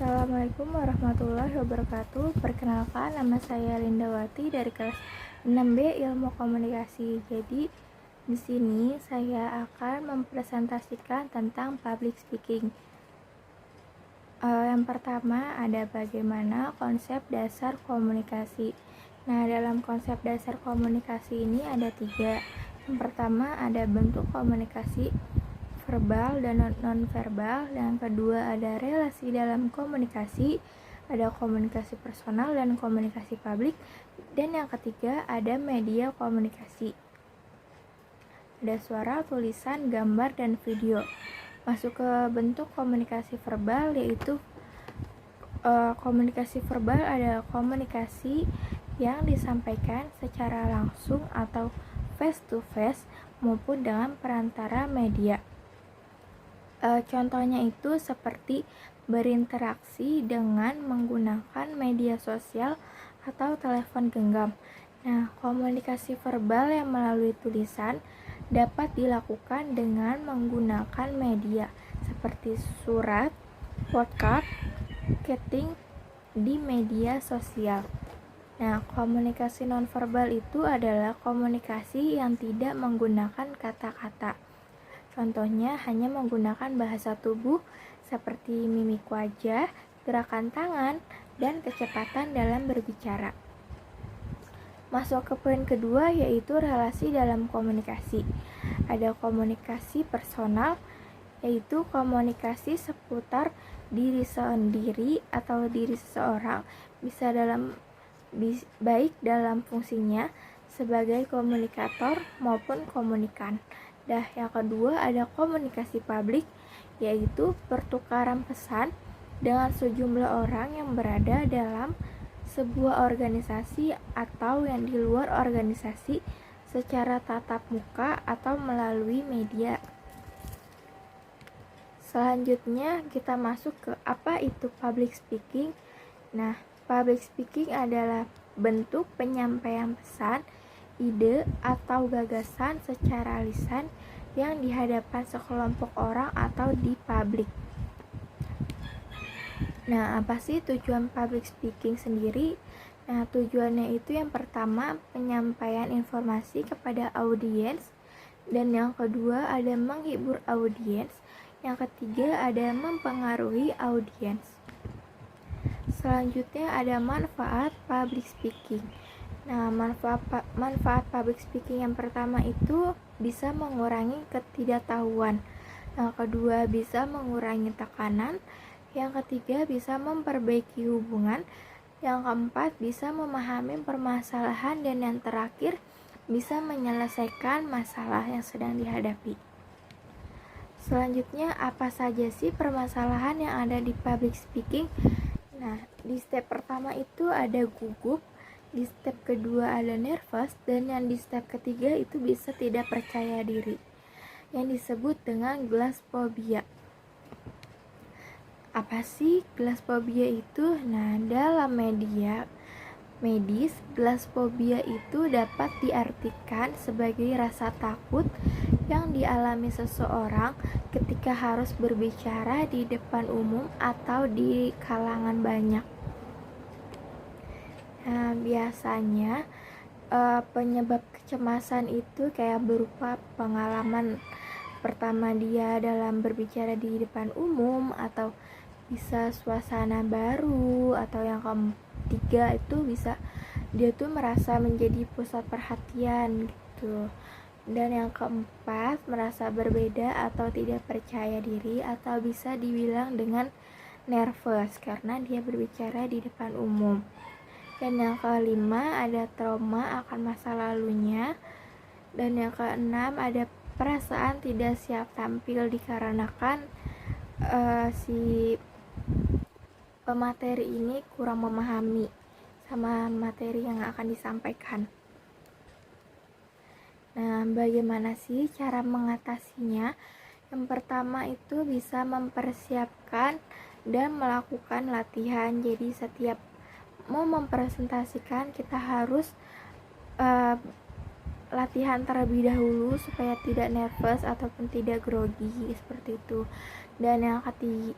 Assalamualaikum warahmatullahi wabarakatuh. Perkenalkan, nama saya Lindawati dari kelas 6B Ilmu Komunikasi. Jadi, di sini saya akan mempresentasikan tentang public speaking. Yang pertama ada bagaimana konsep dasar komunikasi. Nah, dalam konsep dasar komunikasi ini ada 3. Yang pertama ada bentuk komunikasi verbal dan non-verbal. Yang kedua ada relasi dalam komunikasi, ada komunikasi personal dan komunikasi publik. Dan yang ketiga ada media komunikasi, ada suara, tulisan, gambar, dan video. Masuk ke bentuk komunikasi verbal, yaitu komunikasi verbal adalah komunikasi yang disampaikan secara langsung atau face to face maupun dengan perantara media. Contohnya itu seperti berinteraksi dengan menggunakan media sosial atau telepon genggam. Nah, komunikasi verbal yang melalui tulisan dapat dilakukan dengan menggunakan media seperti surat, podcast, chatting di media sosial. Nah, komunikasi nonverbal itu adalah komunikasi yang tidak menggunakan kata-kata. Contohnya hanya menggunakan bahasa tubuh seperti mimik wajah, gerakan tangan, dan kecepatan dalam berbicara. Masuk ke poin kedua, yaitu relasi dalam komunikasi. Ada komunikasi personal, yaitu komunikasi seputar diri sendiri atau diri seseorang, baik dalam fungsinya sebagai komunikator maupun komunikan. Yang kedua ada komunikasi publik, yaitu pertukaran pesan dengan sejumlah orang yang berada dalam sebuah organisasi atau yang di luar organisasi secara tatap muka atau melalui media. Selanjutnya kita masuk ke apa itu public speaking. Nah, public speaking adalah bentuk penyampaian pesan, ide, atau gagasan secara lisan yang dihadapkan sekelompok orang atau di publik. Nah, apa sih tujuan public speaking sendiri? Nah, tujuannya itu yang pertama penyampaian informasi kepada audiens, dan yang kedua ada menghibur audiens, yang ketiga ada mempengaruhi audiens. Selanjutnya ada manfaat public speaking. Nah, manfaat public speaking yang pertama itu bisa mengurangi ketidaktahuan. Yang kedua bisa mengurangi tekanan. Yang ketiga bisa memperbaiki hubungan. Yang keempat bisa memahami permasalahan. Dan yang terakhir bisa menyelesaikan masalah yang sedang dihadapi. Selanjutnya, apa saja sih permasalahan yang ada di public speaking? Nah, di step pertama itu ada gugup, di step kedua ada nervous, dan yang di step ketiga itu bisa tidak percaya diri, yang disebut dengan glassphobia. Apa sih glassphobia itu? Nah, dalam medis, glassphobia itu dapat diartikan sebagai rasa takut yang dialami seseorang ketika harus berbicara di depan umum atau di kalangan banyak. Nah, biasanya penyebab kecemasan itu kayak berupa pengalaman pertama dia dalam berbicara di depan umum, atau bisa suasana baru, atau yang ketiga itu bisa dia tuh merasa menjadi pusat perhatian gitu. Dan yang keempat merasa berbeda atau tidak percaya diri, atau bisa dibilang dengan nervous karena dia berbicara di depan umum. Dan yang kelima ada trauma akan masa lalunya. Dan yang keenam ada perasaan tidak siap tampil dikarenakan si pemateri ini kurang memahami sama materi yang akan disampaikan. Nah, bagaimana sih cara mengatasinya? Yang pertama itu bisa mempersiapkan dan melakukan latihan. Jadi setiap mau mempresentasikan kita harus latihan terlebih dahulu supaya tidak nervous ataupun tidak grogi seperti itu. Dan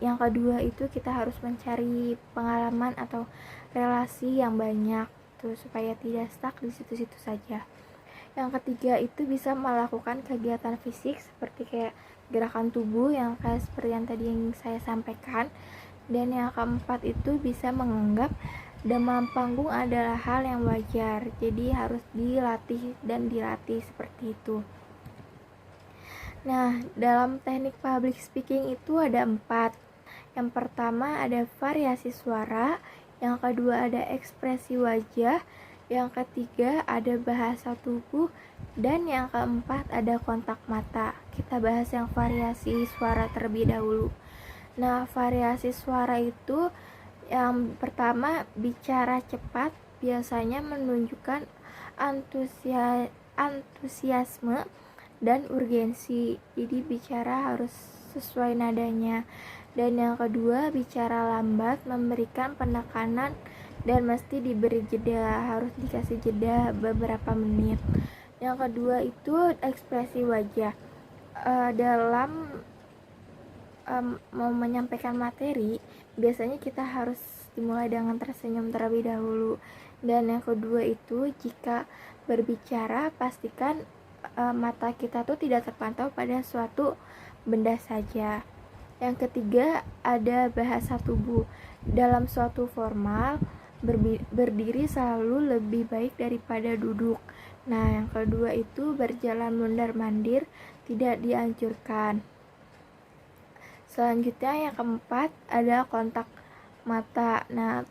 yang kedua itu kita harus mencari pengalaman atau relasi yang banyak tuh supaya tidak stuck di situ-situ saja. Yang ketiga itu bisa melakukan kegiatan fisik seperti kayak gerakan tubuh yang kayak seperti yang tadi yang saya sampaikan. Dan yang keempat itu bisa menganggap demam panggung adalah hal yang wajar, jadi harus dilatih dan dilatih seperti itu. Nah, dalam teknik public speaking itu ada 4. Yang pertama ada variasi suara, yang kedua ada ekspresi wajah, yang ketiga ada bahasa tubuh, dan yang keempat ada kontak mata. Kita bahas yang variasi suara terlebih dahulu. Nah, variasi suara itu yang pertama, bicara cepat biasanya menunjukkan antusiasme dan urgensi. Jadi bicara harus sesuai nadanya. Dan yang kedua, bicara lambat memberikan penekanan dan mesti diberi jeda, harus dikasih jeda beberapa menit. Yang kedua itu ekspresi wajah. Dalam mau menyampaikan materi, biasanya kita harus dimulai dengan tersenyum terlebih dahulu. Dan yang kedua itu, jika berbicara pastikan mata kita tuh tidak terpantau pada suatu benda saja. Yang ketiga ada bahasa tubuh. Dalam suatu formal, berdiri selalu lebih baik daripada duduk. Nah, yang kedua itu berjalan mondar-mandir tidak dianjurkan. Selanjutnya yang keempat ada kontak mata. Nah,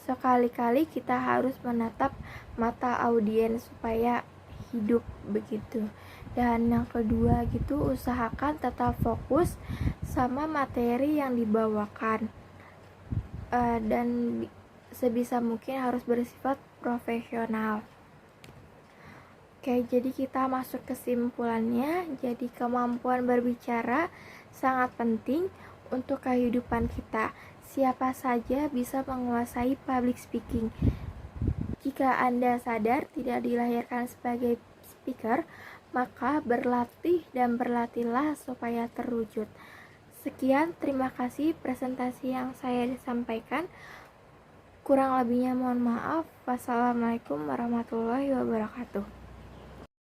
sekali-kali kita harus menatap mata audiens supaya hidup begitu. Dan yang kedua gitu, usahakan tetap fokus sama materi yang dibawakan. Dan sebisa mungkin harus bersifat profesional. Oke, jadi kita masuk kesimpulannya. Jadi kemampuan berbicara sangat penting untuk kehidupan kita. Siapa saja bisa menguasai public speaking. Jika Anda sadar tidak dilahirkan sebagai speaker, maka berlatih dan berlatihlah supaya terwujud. Sekian, terima kasih presentasi yang saya sampaikan. Kurang lebihnya mohon maaf. Wassalamualaikum warahmatullahi wabarakatuh.